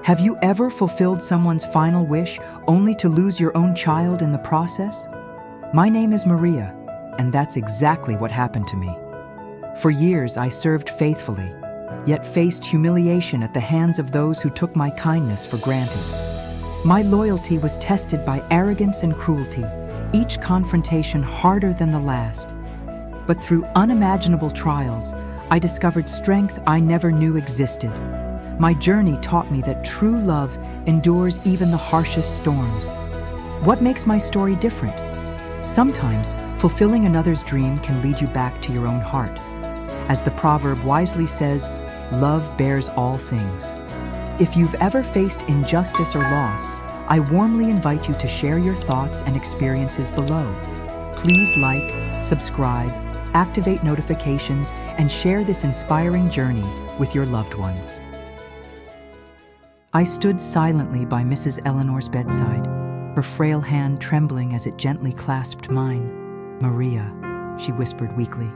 Have you ever fulfilled someone's final wish only to lose your own child in the process? My name is Maria, and that's exactly what happened to me. For years, I served faithfully, yet faced humiliation at the hands of those who took my kindness for granted. My loyalty was tested by arrogance and cruelty, each confrontation harder than the last. But through unimaginable trials, I discovered strength I never knew existed. My journey taught me that true love endures even the harshest storms. What makes my story different? Sometimes, fulfilling another's dream can lead you back to your own heart. As the proverb wisely says, love bears all things. If you've ever faced injustice or loss, I warmly invite you to share your thoughts and experiences below. Please like, subscribe, activate notifications, and share this inspiring journey with your loved ones. I stood silently by Mrs. Eleanor's bedside, her frail hand trembling as it gently clasped mine. "Maria," she whispered weakly,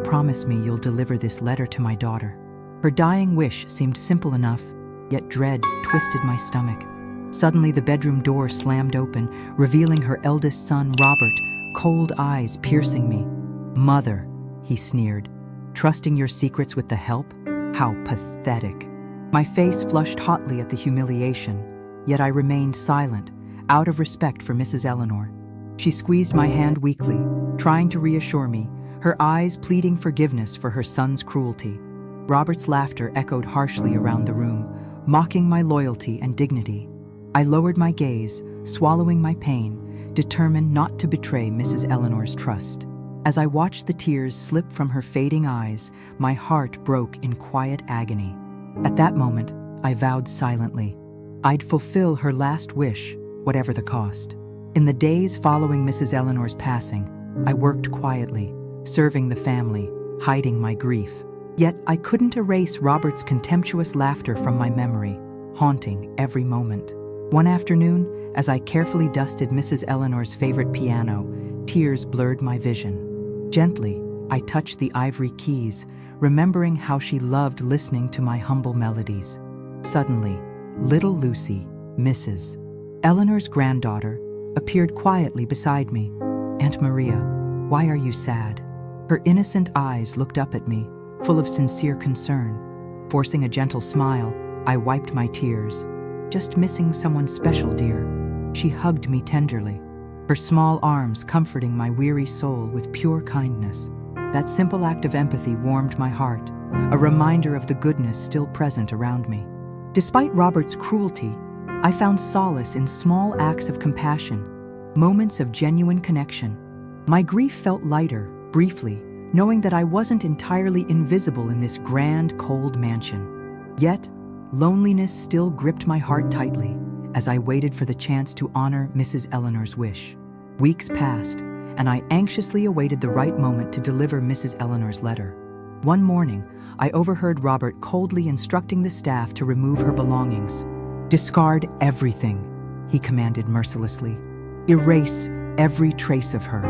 "promise me you'll deliver this letter to my daughter." Her dying wish seemed simple enough, yet dread twisted my stomach. Suddenly the bedroom door slammed open, revealing her eldest son, Robert, cold eyes piercing me. "Mother," he sneered, "trusting your secrets with the help? How pathetic." My face flushed hotly at the humiliation, yet I remained silent, out of respect for Mrs. Eleanor. She squeezed my hand weakly, trying to reassure me, her eyes pleading forgiveness for her son's cruelty. Robert's laughter echoed harshly around the room, mocking my loyalty and dignity. I lowered my gaze, swallowing my pain, determined not to betray Mrs. Eleanor's trust. As I watched the tears slip from her fading eyes, my heart broke in quiet agony. At that moment, I vowed silently, I'd fulfill her last wish, whatever the cost. In the days following Mrs. Eleanor's passing, I worked quietly, serving the family, hiding my grief. Yet I couldn't erase Robert's contemptuous laughter from my memory, haunting every moment. One afternoon, as I carefully dusted Mrs. Eleanor's favorite piano, tears blurred my vision. Gently, I touched the ivory keys, remembering how she loved listening to my humble melodies. Suddenly, little Lucy, Mrs. Eleanor's granddaughter, appeared quietly beside me. "Aunt Maria, why are you sad?" Her innocent eyes looked up at me, full of sincere concern. Forcing a gentle smile, I wiped my tears. "Just missing someone special, dear." She hugged me tenderly, her small arms comforting my weary soul with pure kindness. That simple act of empathy warmed my heart, a reminder of the goodness still present around me. Despite Robert's cruelty, I found solace in small acts of compassion, moments of genuine connection. My grief felt lighter, briefly, knowing that I wasn't entirely invisible in this grand, cold mansion. Yet, loneliness still gripped my heart tightly as I waited for the chance to honor Mrs. Eleanor's wish. Weeks passed, and I anxiously awaited the right moment to deliver Mrs. Eleanor's letter. One morning, I overheard Robert coldly instructing the staff to remove her belongings. "Discard everything," he commanded mercilessly. "Erase every trace of her."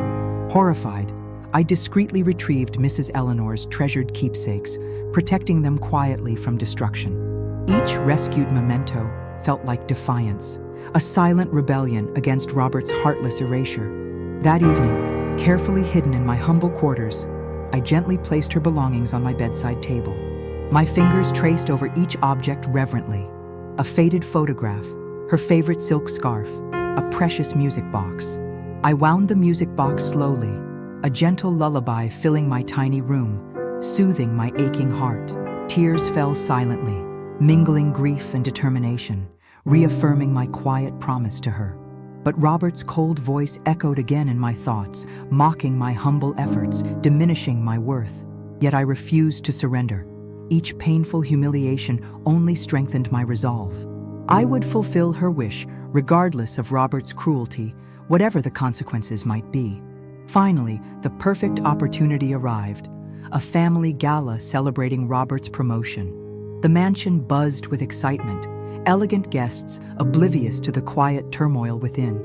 Horrified, I discreetly retrieved Mrs. Eleanor's treasured keepsakes, protecting them quietly from destruction. Each rescued memento felt like defiance, a silent rebellion against Robert's heartless erasure. That evening, carefully hidden in my humble quarters, I gently placed her belongings on my bedside table. My fingers traced over each object reverently. A faded photograph, her favorite silk scarf, a precious music box. I wound the music box slowly, a gentle lullaby filling my tiny room, soothing my aching heart. Tears fell silently, mingling grief and determination, reaffirming my quiet promise to her. But Robert's cold voice echoed again in my thoughts, mocking my humble efforts, diminishing my worth. Yet I refused to surrender. Each painful humiliation only strengthened my resolve. I would fulfill her wish, regardless of Robert's cruelty, whatever the consequences might be. Finally, the perfect opportunity arrived, a family gala celebrating Robert's promotion. The mansion buzzed with excitement, elegant guests oblivious to the quiet turmoil within.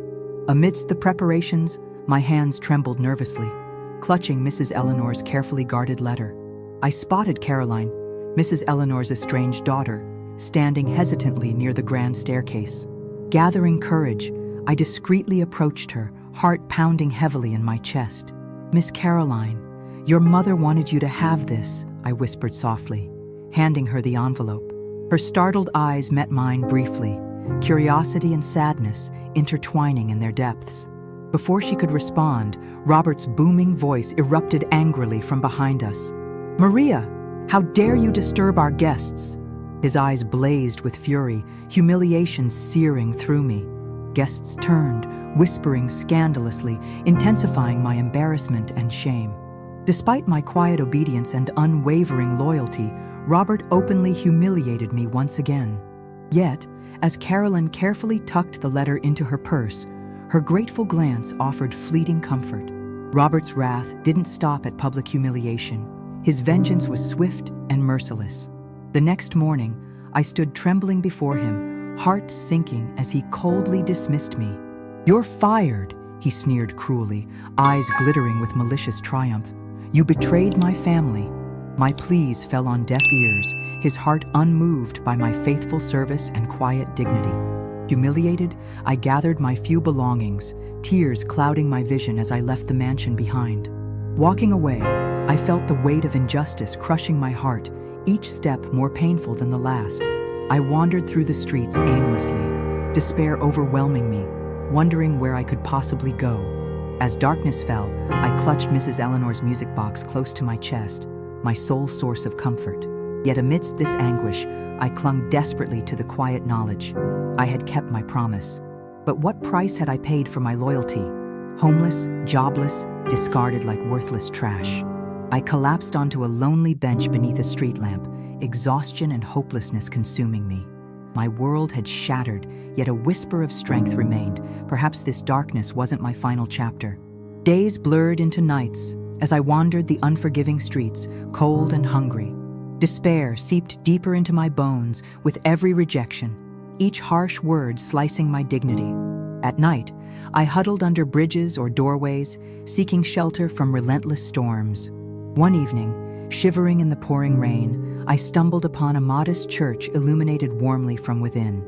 Amidst the preparations, my hands trembled nervously, clutching Mrs. Eleanor's carefully guarded letter. I spotted Caroline, Mrs. Eleanor's estranged daughter, standing hesitantly near the grand staircase. Gathering courage, I discreetly approached her, heart pounding heavily in my chest. "Miss Caroline, your mother wanted you to have this," I whispered softly, handing her the envelope. Her startled eyes met mine briefly, curiosity and sadness intertwining in their depths. Before she could respond, Robert's booming voice erupted angrily from behind us. "Maria, how dare you disturb our guests?" His eyes blazed with fury, humiliation searing through me. Guests turned, whispering scandalously, intensifying my embarrassment and shame. Despite my quiet obedience and unwavering loyalty, Robert openly humiliated me once again. Yet, as Carolyn carefully tucked the letter into her purse, her grateful glance offered fleeting comfort. Robert's wrath didn't stop at public humiliation. His vengeance was swift and merciless. The next morning, I stood trembling before him, heart sinking as he coldly dismissed me. "You're fired," he sneered cruelly, eyes glittering with malicious triumph. "You betrayed my family." My pleas fell on deaf ears, his heart unmoved by my faithful service and quiet dignity. Humiliated, I gathered my few belongings, tears clouding my vision as I left the mansion behind. Walking away, I felt the weight of injustice crushing my heart, each step more painful than the last. I wandered through the streets aimlessly, despair overwhelming me, wondering where I could possibly go. As darkness fell, I clutched Mrs. Eleanor's music box close to my chest, my sole source of comfort. Yet amidst this anguish, I clung desperately to the quiet knowledge. I had kept my promise. But what price had I paid for my loyalty? Homeless, jobless, discarded like worthless trash. I collapsed onto a lonely bench beneath a street lamp, exhaustion and hopelessness consuming me. My world had shattered, yet a whisper of strength remained. Perhaps this darkness wasn't my final chapter. Days blurred into nights as I wandered the unforgiving streets, cold and hungry. Despair seeped deeper into my bones with every rejection, each harsh word slicing my dignity. At night, I huddled under bridges or doorways, seeking shelter from relentless storms. One evening, shivering in the pouring rain, I stumbled upon a modest church illuminated warmly from within.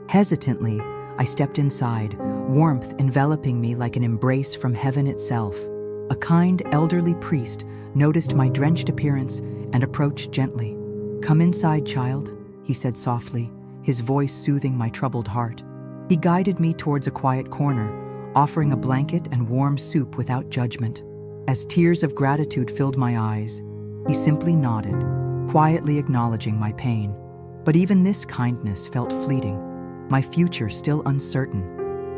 Hesitantly, I stepped inside, warmth enveloping me like an embrace from heaven itself. A kind elderly priest noticed my drenched appearance and approached gently. "Come inside, child," he said softly, his voice soothing my troubled heart. He guided me towards a quiet corner, offering a blanket and warm soup without judgment. As tears of gratitude filled my eyes, he simply nodded, quietly acknowledging my pain. But even this kindness felt fleeting, my future still uncertain,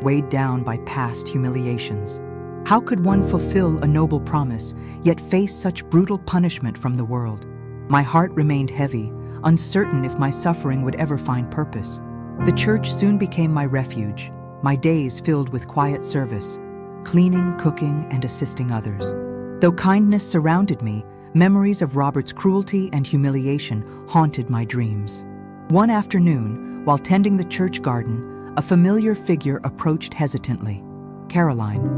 weighed down by past humiliations. How could one fulfill a noble promise, yet face such brutal punishment from the world? My heart remained heavy, uncertain if my suffering would ever find purpose. The church soon became my refuge, my days filled with quiet service, cleaning, cooking, and assisting others. Though kindness surrounded me, memories of Robert's cruelty and humiliation haunted my dreams. One afternoon, while tending the church garden, a familiar figure approached hesitantly. "Caroline."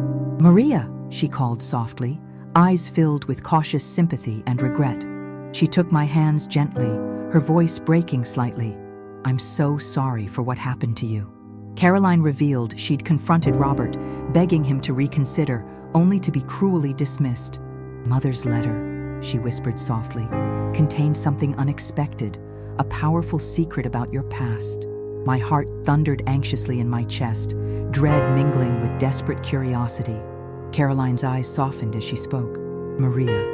"Maria," she called softly, eyes filled with cautious sympathy and regret. She took my hands gently, her voice breaking slightly. "I'm so sorry for what happened to you." Caroline revealed she'd confronted Robert, begging him to reconsider, only to be cruelly dismissed. "Mother's letter," she whispered softly, "contained something unexpected, a powerful secret about your past." My heart thundered anxiously in my chest, dread mingling with desperate curiosity. Caroline's eyes softened as she spoke. "Maria,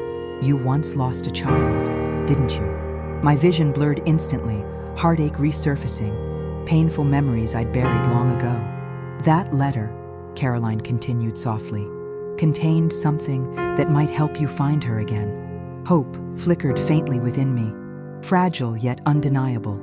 you once lost a child, didn't you?" My vision blurred instantly, heartache resurfacing, painful memories I'd buried long ago. "That letter," Caroline continued softly, "contained something that might help you find her again." Hope flickered faintly within me, fragile yet undeniable,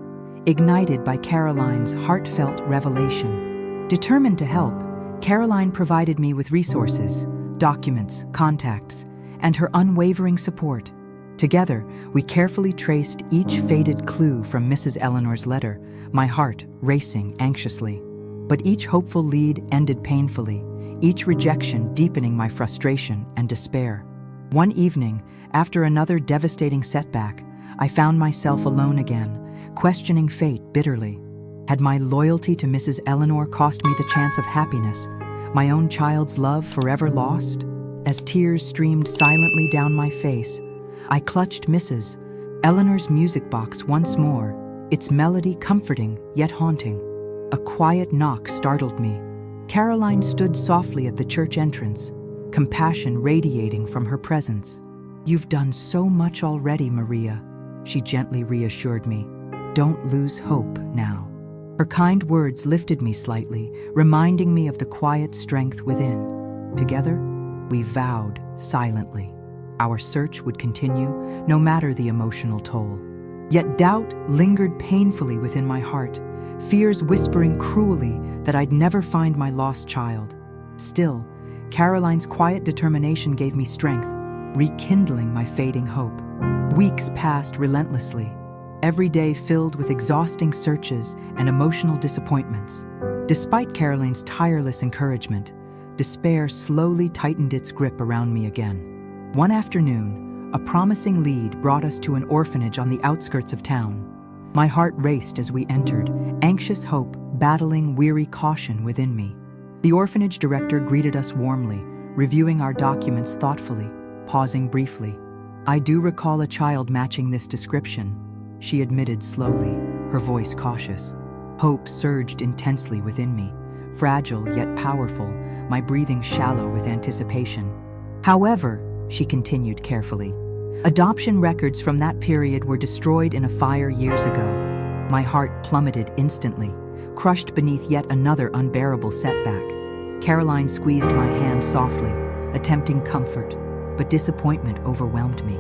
ignited by Caroline's heartfelt revelation. Determined to help, Caroline provided me with resources, documents, contacts, and her unwavering support. Together, we carefully traced each faded clue from Mrs. Eleanor's letter, my heart racing anxiously. But each hopeful lead ended painfully, each rejection deepening my frustration and despair. One evening, after another devastating setback, I found myself alone again, questioning fate bitterly. Had my loyalty to Mrs. Eleanor cost me the chance of happiness, my own child's love forever lost? As tears streamed silently down my face, I clutched Mrs. Eleanor's music box once more, its melody comforting yet haunting. A quiet knock startled me. Caroline stood softly at the church entrance, compassion radiating from her presence. "You've done so much already, Maria," she gently reassured me. "Don't lose hope now." Her kind words lifted me slightly, reminding me of the quiet strength within. Together, we vowed silently. Our search would continue, no matter the emotional toll. Yet doubt lingered painfully within my heart, fears whispering cruelly that I'd never find my lost child. Still, Caroline's quiet determination gave me strength, rekindling my fading hope. Weeks passed relentlessly, every day filled with exhausting searches and emotional disappointments. Despite Caroline's tireless encouragement, despair slowly tightened its grip around me again. One afternoon, a promising lead brought us to an orphanage on the outskirts of town. My heart raced as we entered, anxious hope battling weary caution within me. The orphanage director greeted us warmly, reviewing our documents thoughtfully, pausing briefly. "I do recall a child matching this description," she admitted slowly, her voice cautious. Hope surged intensely within me, fragile yet powerful, my breathing shallow with anticipation. "However," she continued carefully, "adoption records from that period were destroyed in a fire years ago." My heart plummeted instantly, crushed beneath yet another unbearable setback. Caroline squeezed my hand softly, attempting comfort, but disappointment overwhelmed me.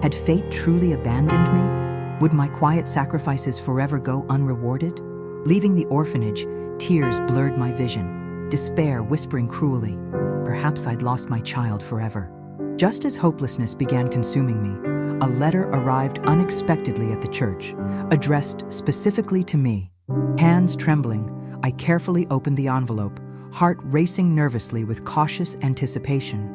Had fate truly abandoned me? Would my quiet sacrifices forever go unrewarded? Leaving the orphanage, tears blurred my vision, despair whispering cruelly, perhaps I'd lost my child forever. Just as hopelessness began consuming me, a letter arrived unexpectedly at the church, addressed specifically to me. Hands trembling, I carefully opened the envelope, heart racing nervously with cautious anticipation.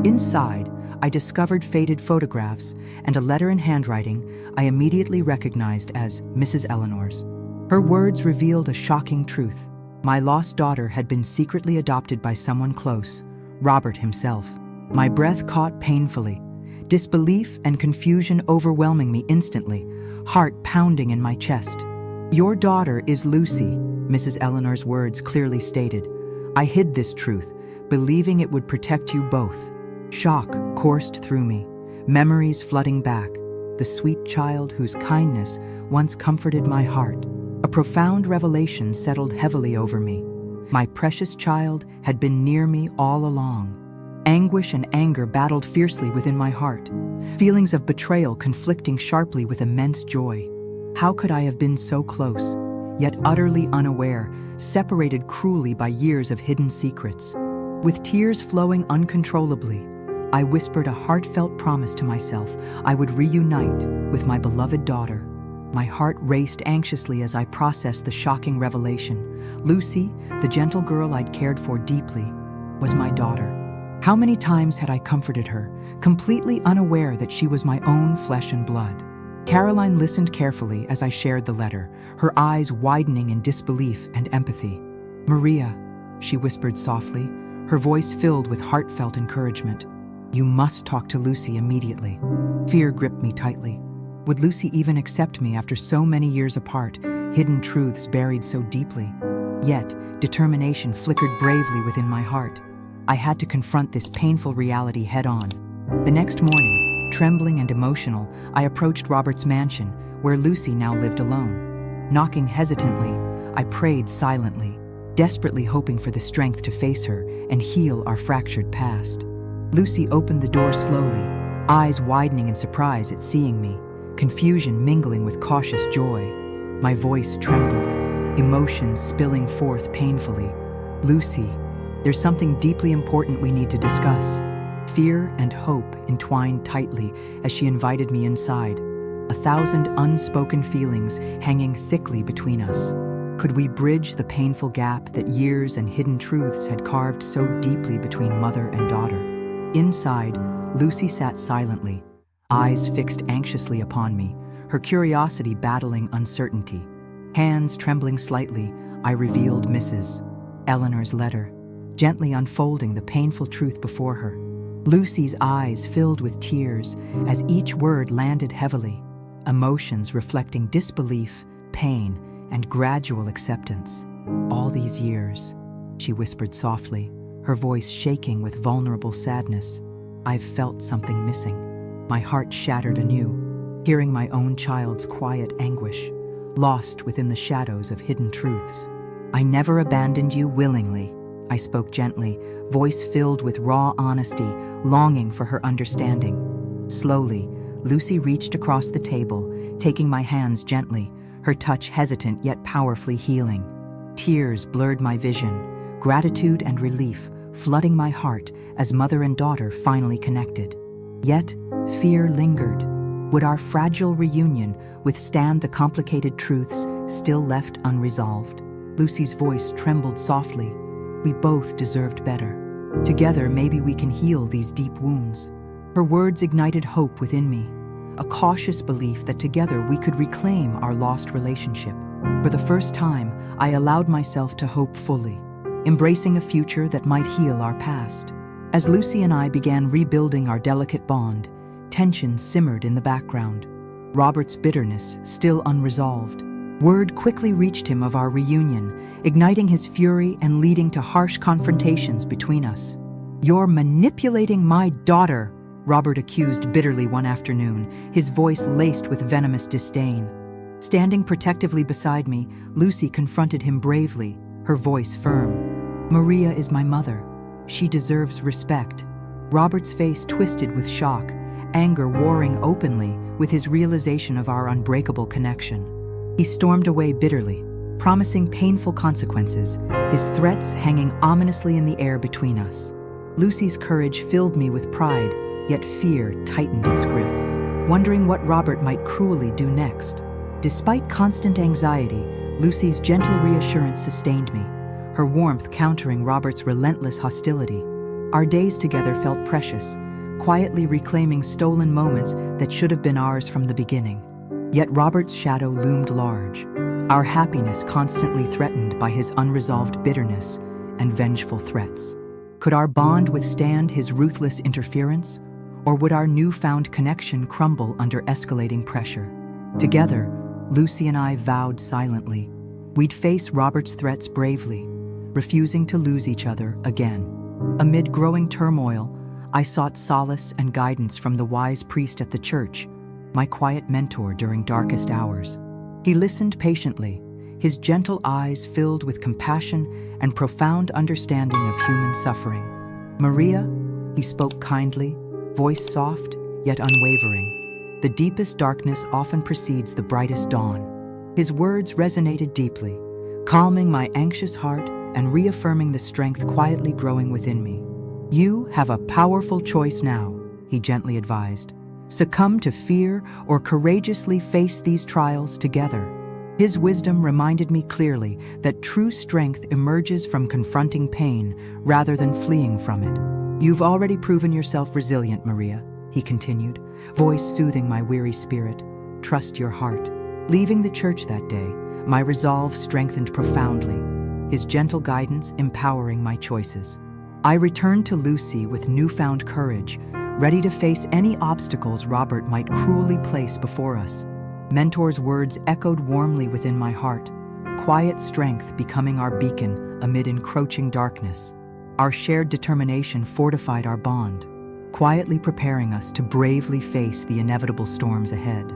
Inside, I discovered faded photographs and a letter in handwriting I immediately recognized as Mrs. Eleanor's. Her words revealed a shocking truth. My lost daughter had been secretly adopted by someone close, Robert himself. My breath caught painfully, disbelief and confusion overwhelming me instantly, heart pounding in my chest. "Your daughter is Lucy," Mrs. Eleanor's words clearly stated. I hid this truth, believing it would protect you both. Shock coursed through me, memories flooding back, the sweet child whose kindness once comforted my heart. A profound revelation settled heavily over me. My precious child had been near me all along. Anguish and anger battled fiercely within my heart, feelings of betrayal conflicting sharply with immense joy. How could I have been so close, yet utterly unaware, separated cruelly by years of hidden secrets? With tears flowing uncontrollably, I whispered a heartfelt promise to myself I would reunite with my beloved daughter. My heart raced anxiously as I processed the shocking revelation. Lucy, the gentle girl I'd cared for deeply, was my daughter. How many times had I comforted her, completely unaware that she was my own flesh and blood? Caroline listened carefully as I shared the letter, her eyes widening in disbelief and empathy. "Maria," she whispered softly, her voice filled with heartfelt encouragement. "You must talk to Lucy immediately." Fear gripped me tightly. Would Lucy even accept me after so many years apart, hidden truths buried so deeply? Yet, determination flickered bravely within my heart. I had to confront this painful reality head-on. The next morning, trembling and emotional, I approached Robert's mansion, where Lucy now lived alone. Knocking hesitantly, I prayed silently, desperately hoping for the strength to face her and heal our fractured past. Lucy opened the door slowly, eyes widening in surprise at seeing me, confusion mingling with cautious joy. My voice trembled, emotions spilling forth painfully. "Lucy, there's something deeply important we need to discuss." Fear and hope entwined tightly as she invited me inside, 1,000 unspoken feelings hanging thickly between us. Could we bridge the painful gap that years and hidden truths had carved so deeply between mother and daughter? Inside, Lucy sat silently, eyes fixed anxiously upon me, her curiosity battling uncertainty. Hands trembling slightly, I revealed Mrs. Eleanor's letter, gently unfolding the painful truth before her. Lucy's eyes filled with tears as each word landed heavily, emotions reflecting disbelief, pain, and gradual acceptance. "All these years," she whispered softly, her voice shaking with vulnerable sadness, "I've felt something missing." My heart shattered anew, hearing my own child's quiet anguish, lost within the shadows of hidden truths. "I never abandoned you willingly," I spoke gently, voice filled with raw honesty, longing for her understanding. Slowly, Lucy reached across the table, taking my hands gently, her touch hesitant yet powerfully healing. Tears blurred my vision, gratitude and relief flooding my heart as mother and daughter finally connected. Yet, fear lingered. Would our fragile reunion withstand the complicated truths still left unresolved? Lucy's voice trembled softly. "We both deserved better. Together, maybe we can heal these deep wounds." Her words ignited hope within me, a cautious belief that together we could reclaim our lost relationship. For the first time, I allowed myself to hope fully, embracing a future that might heal our past. As Lucy and I began rebuilding our delicate bond, tension simmered in the background. Robert's bitterness still unresolved. Word quickly reached him of our reunion, igniting his fury and leading to harsh confrontations between us. "You're manipulating my daughter," Robert accused bitterly one afternoon, his voice laced with venomous disdain. Standing protectively beside me, Lucy confronted him bravely, her voice firm. "Maria is my mother. She deserves respect." Robert's face twisted with shock, anger warring openly with his realization of our unbreakable connection. He stormed away bitterly, promising painful consequences, his threats hanging ominously in the air between us. Lucy's courage filled me with pride, yet fear tightened its grip, wondering what Robert might cruelly do next. Despite constant anxiety, Lucy's gentle reassurance sustained me, her warmth countering Robert's relentless hostility. Our days together felt precious, quietly reclaiming stolen moments that should have been ours from the beginning. Yet Robert's shadow loomed large, our happiness constantly threatened by his unresolved bitterness and vengeful threats. Could our bond withstand his ruthless interference, or would our newfound connection crumble under escalating pressure? Together, Lucy and I vowed silently we'd face Robert's threats bravely, refusing to lose each other again. Amid growing turmoil, I sought solace and guidance from the wise priest at the church, my quiet mentor during darkest hours. He listened patiently, his gentle eyes filled with compassion and profound understanding of human suffering. "Maria," he spoke kindly, voice soft yet unwavering. "The deepest darkness often precedes the brightest dawn." His words resonated deeply, calming my anxious heart and reaffirming the strength quietly growing within me. "You have a powerful choice now," he gently advised. "Succumb to fear or courageously face these trials together." His wisdom reminded me clearly that true strength emerges from confronting pain rather than fleeing from it. "You've already proven yourself resilient, Maria," he continued, voice soothing my weary spirit. "Trust your heart." Leaving the church that day, my resolve strengthened profoundly, his gentle guidance empowering my choices. I returned to Lucy with newfound courage, ready to face any obstacles Robert might cruelly place before us. Mentor's words echoed warmly within my heart, quiet strength becoming our beacon amid encroaching darkness. Our shared determination fortified our bond, quietly preparing us to bravely face the inevitable storms ahead.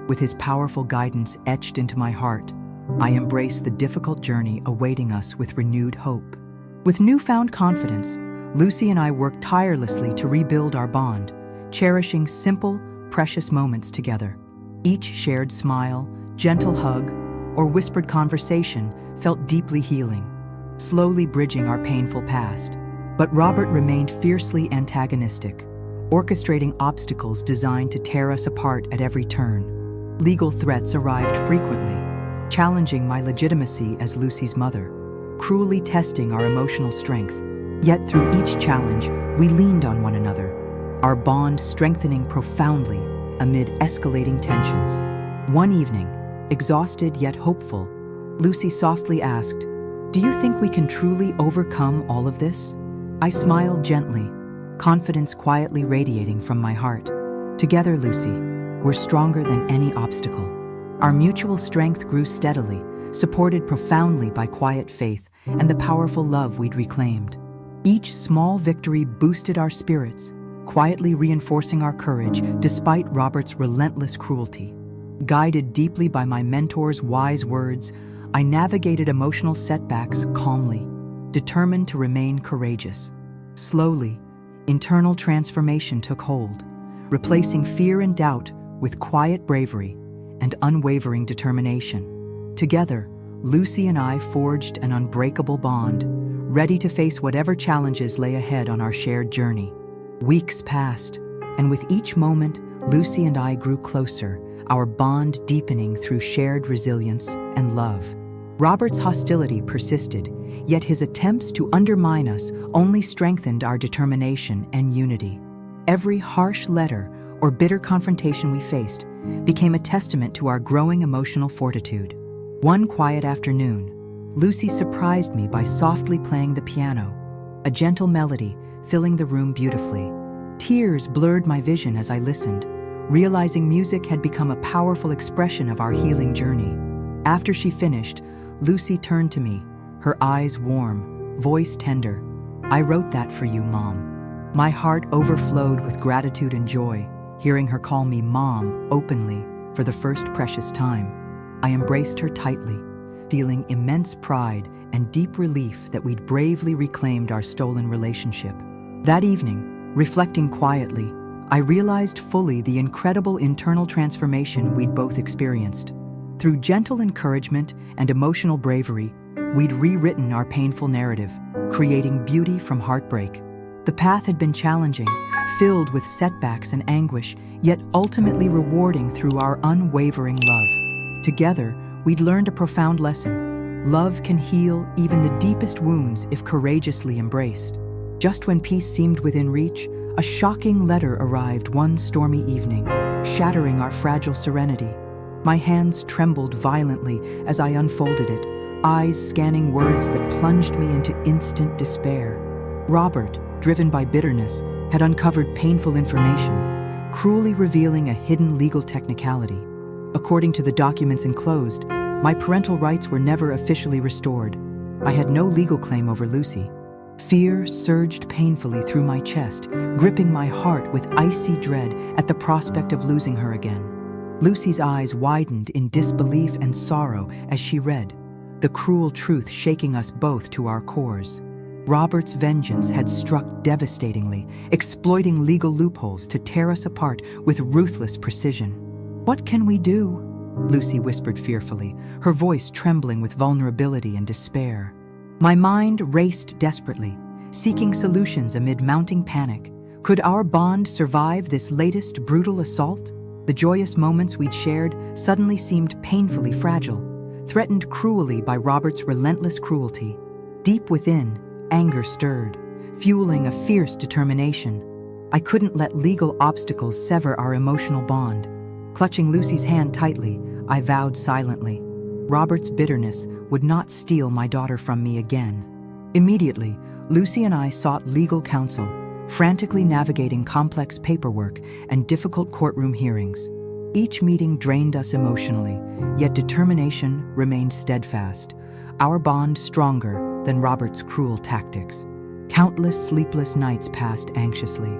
With his powerful guidance etched into my heart, I embraced the difficult journey awaiting us with renewed hope. With newfound confidence, Lucy and I worked tirelessly to rebuild our bond, cherishing simple, precious moments together. Each shared smile, gentle hug, or whispered conversation felt deeply healing, slowly bridging our painful past. But Robert remained fiercely antagonistic, orchestrating obstacles designed to tear us apart at every turn. Legal threats arrived frequently, challenging my legitimacy as Lucy's mother, cruelly testing our emotional strength. Yet through each challenge, we leaned on one another, our bond strengthening profoundly amid escalating tensions. One evening, exhausted yet hopeful, Lucy softly asked, "Do you think we can truly overcome all of this?" I smiled gently, confidence quietly radiating from my heart. Together, Lucy, we're stronger than any obstacle. Our mutual strength grew steadily, supported profoundly by quiet faith and the powerful love we'd reclaimed. Each small victory boosted our spirits, quietly reinforcing our courage despite Robert's relentless cruelty. Guided deeply by my mentor's wise words, I navigated emotional setbacks calmly, determined to remain courageous. Slowly, internal transformation took hold, replacing fear and doubt with quiet bravery and unwavering determination. Together, Lucy and I forged an unbreakable bond, ready to face whatever challenges lay ahead on our shared journey. Weeks passed, and with each moment, Lucy and I grew closer, our bond deepening through shared resilience and love. Robert's hostility persisted, yet his attempts to undermine us only strengthened our determination and unity. Every harsh letter or bitter confrontation we faced became a testament to our growing emotional fortitude. One quiet afternoon, Lucy surprised me by softly playing the piano, a gentle melody filling the room beautifully. Tears blurred my vision as I listened, realizing music had become a powerful expression of our healing journey. After she finished, Lucy turned to me, her eyes warm, voice tender. "I wrote that for you, Mom." My heart overflowed with gratitude and joy, hearing her call me Mom openly for the first precious time. I embraced her tightly, feeling immense pride and deep relief that we'd bravely reclaimed our stolen relationship. That evening, reflecting quietly, I realized fully the incredible internal transformation we'd both experienced. Through gentle encouragement and emotional bravery, we'd rewritten our painful narrative, creating beauty from heartbreak. The path had been challenging, filled with setbacks and anguish, yet ultimately rewarding through our unwavering love. Together, we'd learned a profound lesson. Love can heal even the deepest wounds if courageously embraced. Just when peace seemed within reach, a shocking letter arrived one stormy evening, shattering our fragile serenity. My hands trembled violently as I unfolded it, eyes scanning words that plunged me into instant despair. Robert, driven by bitterness, had uncovered painful information, cruelly revealing a hidden legal technicality. According to the documents enclosed, my parental rights were never officially restored. I had no legal claim over Lucy. Fear surged painfully through my chest, gripping my heart with icy dread at the prospect of losing her again. Lucy's eyes widened in disbelief and sorrow as she read, the cruel truth shaking us both to our cores. Robert's vengeance had struck devastatingly, exploiting legal loopholes to tear us apart with ruthless precision. "What can we do?" Lucy whispered fearfully, her voice trembling with vulnerability and despair. My mind raced desperately, seeking solutions amid mounting panic. Could our bond survive this latest brutal assault? The joyous moments we'd shared suddenly seemed painfully fragile, threatened cruelly by Robert's relentless cruelty. Deep within, anger stirred, fueling a fierce determination. I couldn't let legal obstacles sever our emotional bond. Clutching Lucy's hand tightly, I vowed silently, Robert's bitterness would not steal my daughter from me again. Immediately, Lucy and I sought legal counsel, frantically navigating complex paperwork and difficult courtroom hearings. Each meeting drained us emotionally, yet determination remained steadfast, our bond stronger than Robert's cruel tactics. Countless sleepless nights passed anxiously,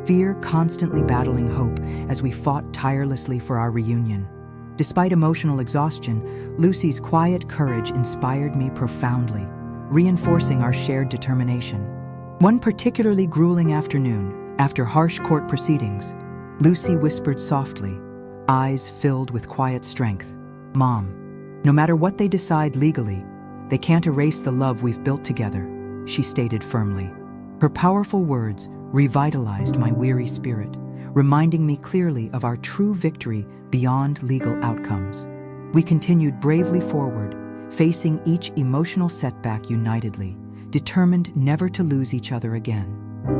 fear constantly battling hope as we fought tirelessly for our reunion. Despite emotional exhaustion, Lucy's quiet courage inspired me profoundly, reinforcing our shared determination. One particularly grueling afternoon, after harsh court proceedings, Lucy whispered softly, eyes filled with quiet strength, "Mom, no matter what they decide legally, they can't erase the love we've built together," she stated firmly. Her powerful words revitalized my weary spirit, reminding me clearly of our true victory beyond legal outcomes. We continued bravely forward, facing each emotional setback unitedly, determined never to lose each other again.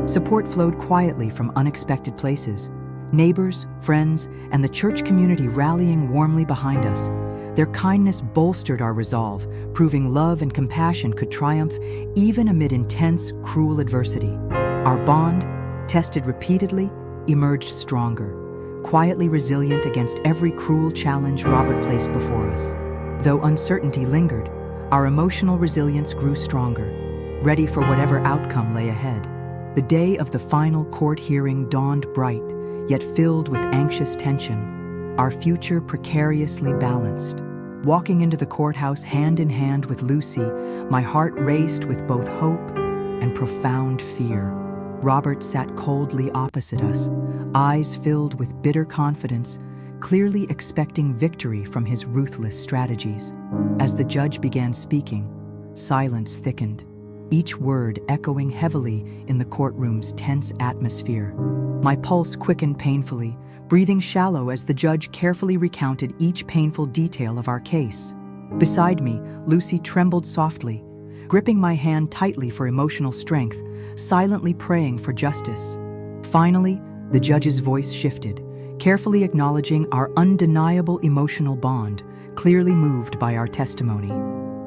Support flowed quietly from unexpected places, neighbors, friends, and the church community rallying warmly behind us. Their kindness bolstered our resolve, proving love and compassion could triumph even amid intense, cruel adversity. Our bond, tested repeatedly, emerged stronger, quietly resilient against every cruel challenge Robert placed before us. Though uncertainty lingered, our emotional resilience grew stronger, ready for whatever outcome lay ahead. The day of the final court hearing dawned bright, yet filled with anxious tension, our future precariously balanced. Walking into the courthouse hand in hand with Lucy, my heart raced with both hope and profound fear. Robert sat coldly opposite us, eyes filled with bitter confidence, clearly expecting victory from his ruthless strategies. As the judge began speaking, silence thickened, each word echoing heavily in the courtroom's tense atmosphere. My pulse quickened painfully, breathing shallow as the judge carefully recounted each painful detail of our case. Beside me, Lucy trembled softly, gripping my hand tightly for emotional strength, silently praying for justice. Finally, the judge's voice shifted, carefully acknowledging our undeniable emotional bond, clearly moved by our testimony.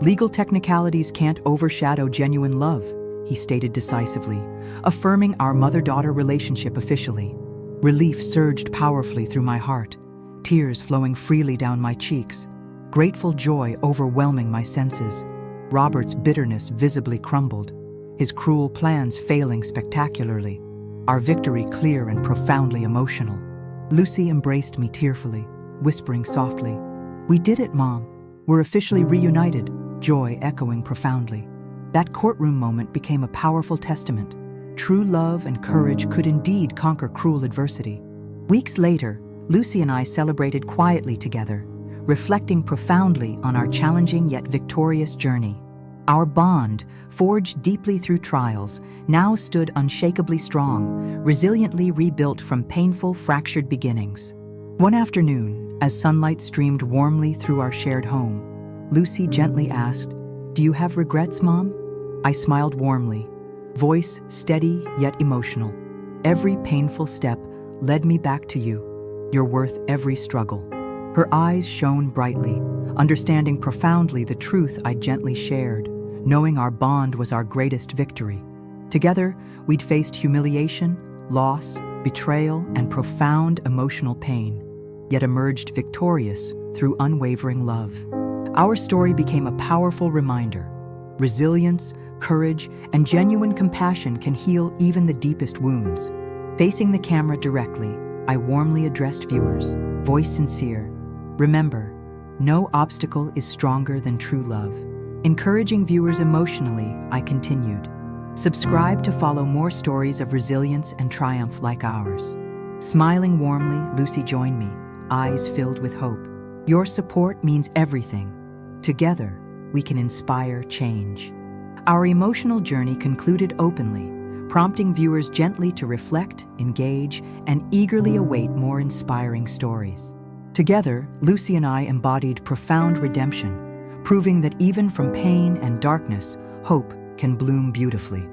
"Legal technicalities can't overshadow genuine love," he stated decisively, affirming our mother-daughter relationship officially. Relief surged powerfully through my heart, tears flowing freely down my cheeks, grateful joy overwhelming my senses. Robert's bitterness visibly crumbled, his cruel plans failing spectacularly, our victory clear and profoundly emotional. Lucy embraced me tearfully, whispering softly, "We did it, Mom. We're officially reunited," joy echoing profoundly. That courtroom moment became a powerful testament. True love and courage could indeed conquer cruel adversity. Weeks later, Lucy and I celebrated quietly together, reflecting profoundly on our challenging yet victorious journey. Our bond, forged deeply through trials, now stood unshakably strong, resiliently rebuilt from painful, fractured beginnings. One afternoon, as sunlight streamed warmly through our shared home, Lucy gently asked, "Do you have regrets, Mom?" I smiled warmly, voice steady yet emotional. "Every painful step led me back to you. You're worth every struggle." Her eyes shone brightly, understanding profoundly the truth I gently shared, knowing our bond was our greatest victory. Together, we'd faced humiliation, loss, betrayal, and profound emotional pain, yet emerged victorious through unwavering love. Our story became a powerful reminder. Resilience, courage, and genuine compassion can heal even the deepest wounds. Facing the camera directly, I warmly addressed viewers, voice sincere. Remember, no obstacle is stronger than true love. Encouraging viewers emotionally, I continued. Subscribe to follow more stories of resilience and triumph like ours. Smiling warmly, Lucy joined me, eyes filled with hope. Your support means everything. Together, we can inspire change. Our emotional journey concluded openly, prompting viewers gently to reflect, engage, and eagerly await more inspiring stories. Together, Lucy and I embodied profound redemption, proving that even from pain and darkness, hope can bloom beautifully.